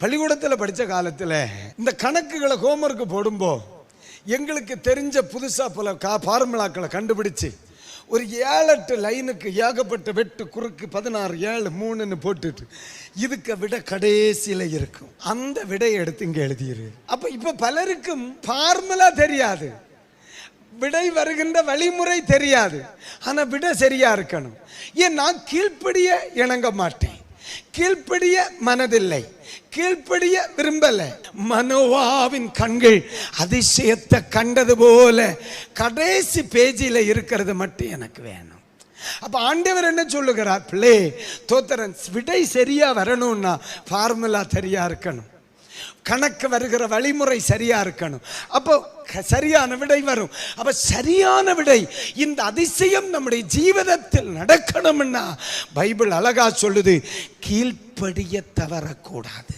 பள்ளிக்கூடத்தில் படித்த காலத்தில் இந்த கணக்குகளை ஹோம்ஒர்க்கு போடும்போது எங்களுக்கு தெரிஞ்ச புதுசாக பல ஃபார்முலாக்களை கண்டுபிடிச்சு ஒரு 7-8 லைனுக்கு ஏகப்பட்ட வெட்டு குறுக்கு 16 7 3ன்னு போட்டுட்டு இதுக்கு விட கடைசியில் இருக்கும். அந்த விடையை எடுத்து இங்கே எழுதிடு. அப்போ இப்போ பலருக்கும் ஃபார்முலா தெரியாது, விடை வருகின்ற வழிமுறை தெரியாது, ஆனால் விடை சரியா இருக்கணும். ஏன் நான் கீழ்ப்படிய இணங்க மாட்டேன், கீழ்ப்படிய மனதில்லை, கீழ்ப்படிய விரும்பல. மனோவாவின் கண்கள் அதிசயத்தை கண்டது போல கடைசி பேஜில் இருக்கிறது மட்டும் எனக்கு வேணும். அப்ப ஆண்டவர் என்ன சொல்லுகிறார்? பிள்ளை தோத்திரன், விடை சரியா வரணும்னா ஃபார்முலா சரியா இருக்கணும், கணக்கு வருகிற வழிமுறை சரியா இருக்கணும். அப்போ சரியான விடை வரும். அப்ப சரியான விடை, இந்த அதிசயம் நம்முடைய ஜீவிதத்தில் நடக்கணும்னா பைபிள் அழகா சொல்லுது, கீழ்ப்படிய தவறக்கூடாது.